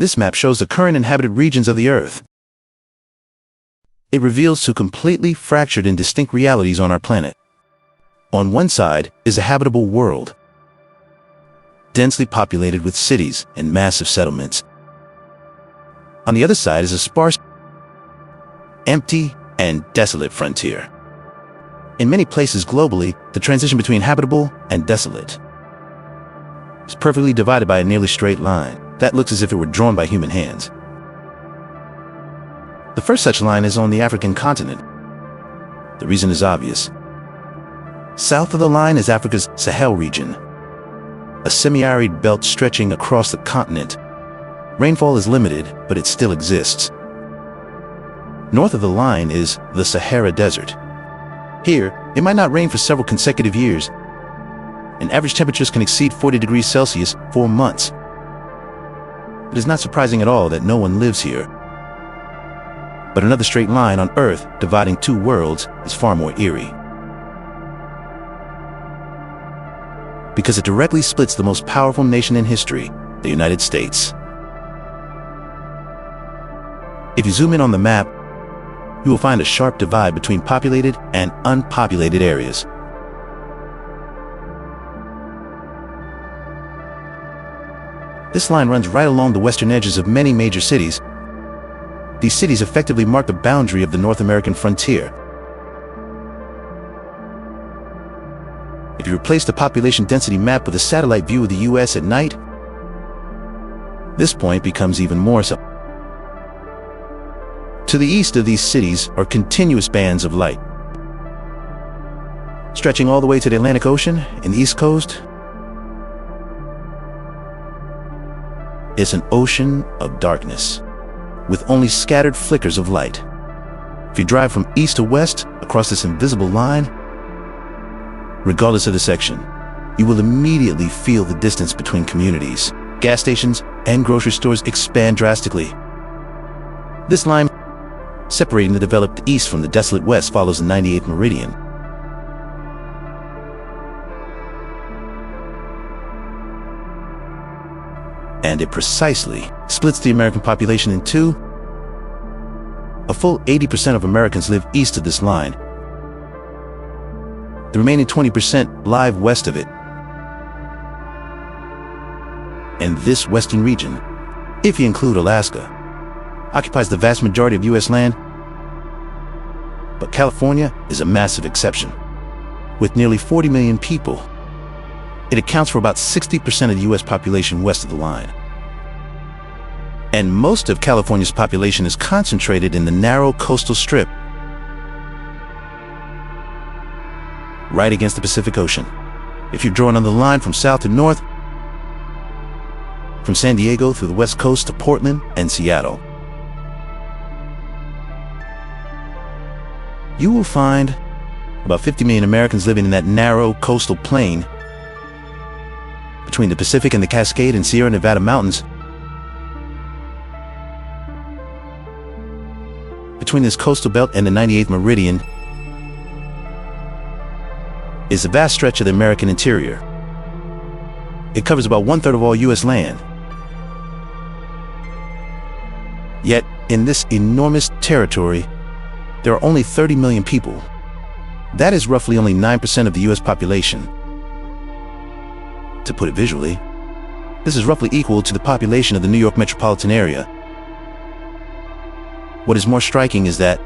This map shows the current inhabited regions of the Earth. It reveals two completely fractured and distinct realities on our planet. On one side is a habitable world, densely populated with cities and massive settlements. On the other side is a sparse, empty, and desolate frontier. In many places globally, the transition between habitable and desolate is perfectly divided by a nearly straight line that looks as if it were drawn by human hands. The first such line is on the African continent. The reason is obvious. South of the line is Africa's Sahel region, a semi-arid belt stretching across the continent. Rainfall is limited, but it still exists. North of the line is the Sahara Desert. Here, it might not rain for several consecutive years, and average temperatures can exceed 40 degrees Celsius for months. It is not surprising at all that no one lives here. But another straight line on Earth dividing two worlds is far more eerie, because it directly splits the most powerful nation in history, the United States. If you zoom in on the map, you will find a sharp divide between populated and unpopulated areas. This line runs right along the western edges of many major cities. These cities effectively mark the boundary of the North American frontier. If you replace the population density map with a satellite view of the US at night, this point becomes even more so. To the east of these cities are continuous bands of light, stretching all the way to the Atlantic Ocean and the East Coast. It's an ocean of darkness, with only scattered flickers of light. If you drive from east to west across this invisible line, regardless of the section, you will immediately feel the distance between communities. Gas stations and grocery stores expand drastically. This line, separating the developed east from the desolate west, follows the 98th Meridian. And it precisely splits the American population in two. A full 80% of Americans live east of this line. The remaining 20% live west of it. And this western region, if you include Alaska, occupies the vast majority of U.S. land. But California is a massive exception. With nearly 40 million people, it accounts for about 60% of the U.S. population west of the line. And most of California's population is concentrated in the narrow coastal strip right against the Pacific Ocean. If you're drawing on the line from south to north, from San Diego through the west coast to Portland and Seattle, you will find about 50 million Americans living in that narrow coastal plain between the Pacific and the Cascade and Sierra Nevada mountains. Between this coastal belt and the 98th Meridian is a vast stretch of the American interior. It covers about 1/3 of all U.S. land. Yet, in this enormous territory, there are only 30 million people. That is roughly only 9% of the U.S. population. To put it visually, this is roughly equal to the population of the New York metropolitan area. What is more striking is that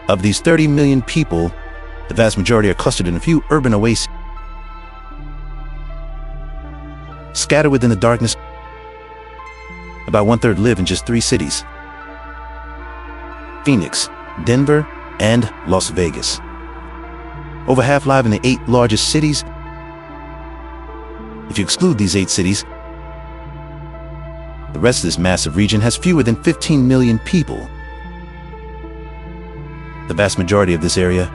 of these 30 million people, the vast majority are clustered in a few urban oases. Scattered within the darkness, about 1/3 live in just 3 cities: Phoenix, Denver, and Las Vegas. Over half live in the 8 largest cities. If you exclude these 8 cities, the rest of this massive region has fewer than 15 million people. The vast majority of this area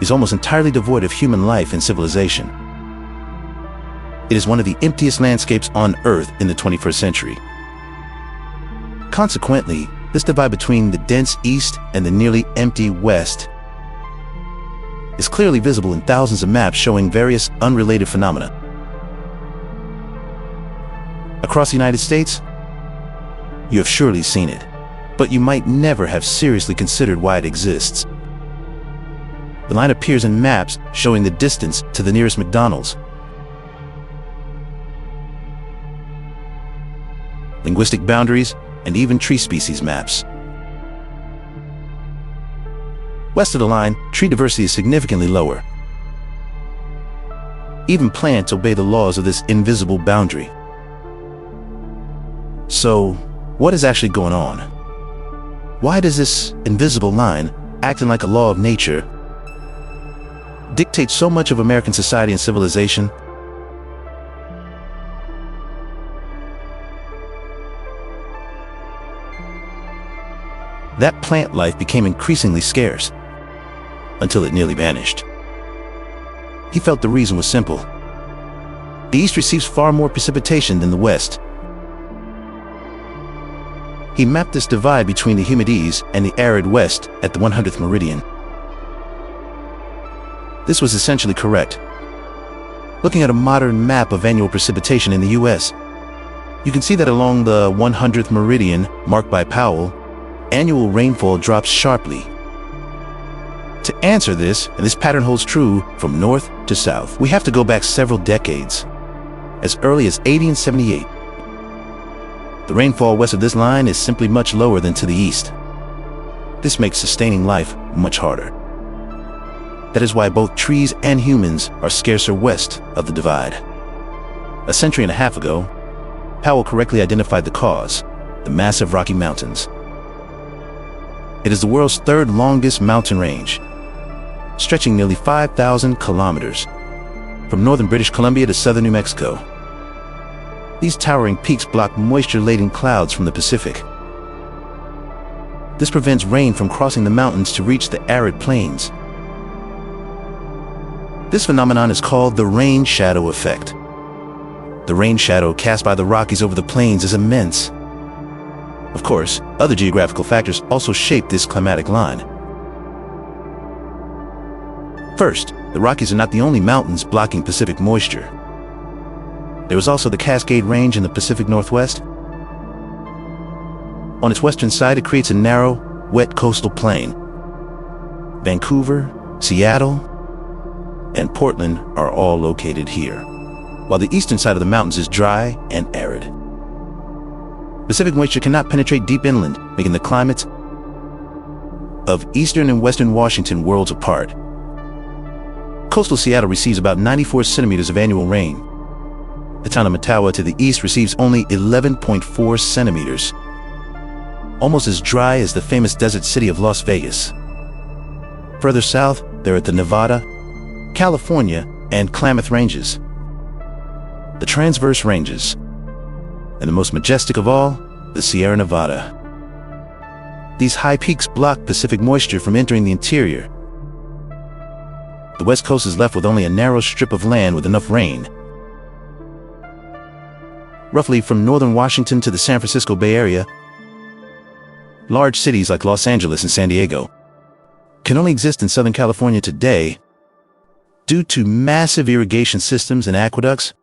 is almost entirely devoid of human life and civilization. It is one of the emptiest landscapes on Earth in the 21st century. Consequently, this divide between the dense east and the nearly empty west is clearly visible in thousands of maps showing various unrelated phenomena. across the United States? You have surely seen it, but you might never have seriously considered why it exists. The line appears in maps showing the distance to the nearest McDonald's. Linguistic boundaries, and even tree species maps. West of the line, tree diversity is significantly lower. Even plants obey the laws of this invisible boundary. So, what is actually going on? Why does this invisible line, acting like a law of nature, dictate so much of American society and civilization? That plant life became increasingly scarce, until it nearly vanished. He felt the reason was simple. The East receives far more precipitation than the West. He mapped this divide between the humid East and the arid West at the 100th meridian. This was essentially correct. Looking at a modern map of annual precipitation in the U.S., you can see that along the 100th meridian, marked by Powell, annual rainfall drops sharply. To answer this, and this pattern holds true from north to south, we have to go back several decades, as early as 1878. The rainfall west of this line is simply much lower than to the east. This makes sustaining life much harder. That is why both trees and humans are scarcer west of the divide. A century and a half ago, Powell correctly identified the cause: the massive Rocky Mountains. It is the world's third longest mountain range, stretching nearly 5,000 kilometers, from northern British Columbia to southern New Mexico. These towering peaks block moisture-laden clouds from the Pacific. This prevents rain from crossing the mountains to reach the arid plains. This phenomenon is called the rain shadow effect. The rain shadow cast by the Rockies over the plains is immense. Of course, other geographical factors also shape this climatic line. First, the Rockies are not the only mountains blocking Pacific moisture. There is also the Cascade Range in the Pacific Northwest. On its western side, it creates a narrow, wet coastal plain. Vancouver, Seattle, and Portland are all located here, while the eastern side of the mountains is dry and arid. Pacific moisture cannot penetrate deep inland, making the climates of eastern and western Washington worlds apart. Coastal Seattle receives about 94 centimeters of annual rain. The town of Mattawa to the east receives only 11.4 centimeters, almost as dry as the famous desert city of Las Vegas. Further south, there are the Nevada, California, and Klamath Ranges, the Transverse Ranges, and the most majestic of all, the Sierra Nevada. These high peaks block Pacific moisture from entering the interior. The West Coast is left with only a narrow strip of land with enough rain. Roughly from northern Washington to the San Francisco Bay Area, large cities like Los Angeles and San Diego can only exist in Southern California today due to massive irrigation systems and aqueducts.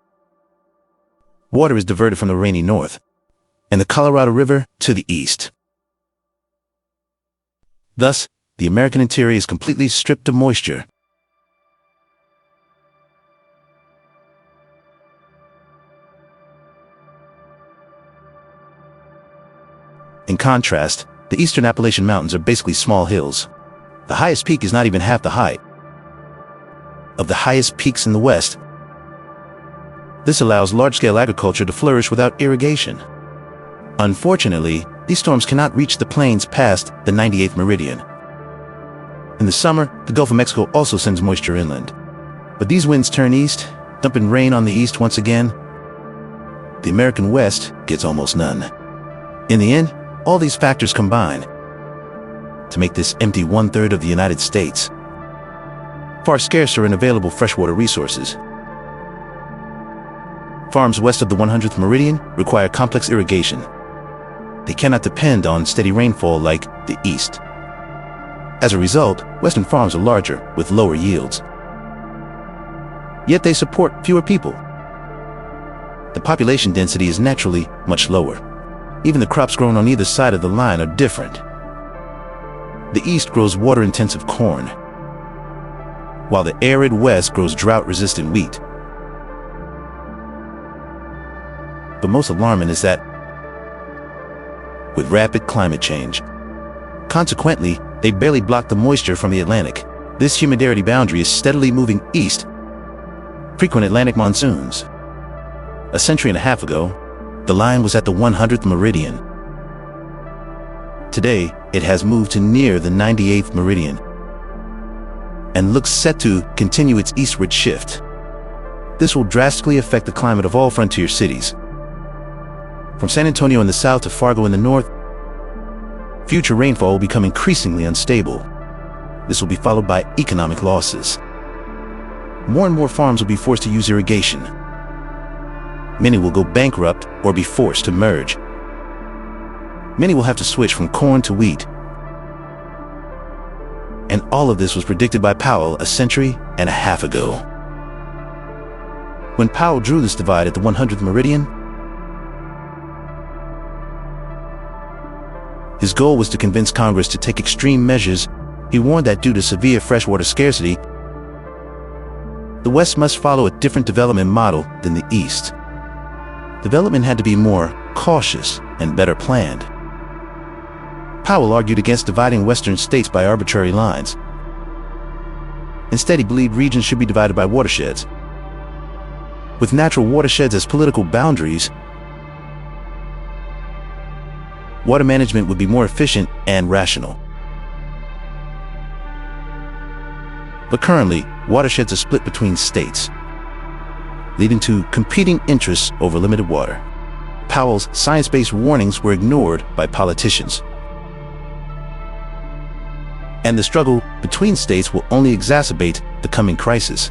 Water is diverted from the rainy north and the Colorado River to the east. Thus, the American interior is completely stripped of moisture. In contrast, the eastern Appalachian Mountains are basically small hills. The highest peak is not even half the height of the highest peaks in the West. This allows large-scale agriculture to flourish without irrigation. Unfortunately, these storms cannot reach the plains past the 98th meridian. In the summer, the Gulf of Mexico also sends moisture inland. But these winds turn east, dumping rain on the east once again. The American West gets almost none. In the end, all these factors combine to make this empty one-third of the United States. Far scarcer in available freshwater resources. Farms west of the 100th meridian require complex irrigation. They cannot depend on steady rainfall like the east. As a result, western farms are larger with lower yields. Yet they support fewer people. the population density is naturally much lower. Even the crops grown on either side of the line are different. The east grows water-intensive corn, while the arid west grows drought-resistant wheat. But most alarming is that, with rapid climate change, consequently, they barely block the moisture from the Atlantic. This humidity boundary is steadily moving east. Frequent Atlantic monsoons. A century and a half ago, the line was at the 100th meridian. Today, it has moved to near the 98th meridian and looks set to continue its eastward shift. This will drastically affect the climate of all frontier cities. From San Antonio in the south to Fargo in the north, future rainfall will become increasingly unstable. This will be followed by economic losses. More and more farms will be forced to use irrigation. Many will go bankrupt or be forced to merge. Many will have to switch from corn to wheat. And all of this was predicted by Powell a century and a half ago. When Powell drew this divide at the 100th meridian, his goal was to convince Congress to take extreme measures. He warned that due to severe freshwater scarcity, the West must follow a different development model than the East. Development had to be more cautious and better planned. Powell argued against dividing Western states by arbitrary lines. Instead, he believed regions should be divided by watersheds. With natural watersheds as political boundaries, water management would be more efficient and rational. But currently, watersheds are split between states, leading to competing interests over limited water. Powell's science-based warnings were ignored by politicians. And the struggle between states will only exacerbate the coming crisis.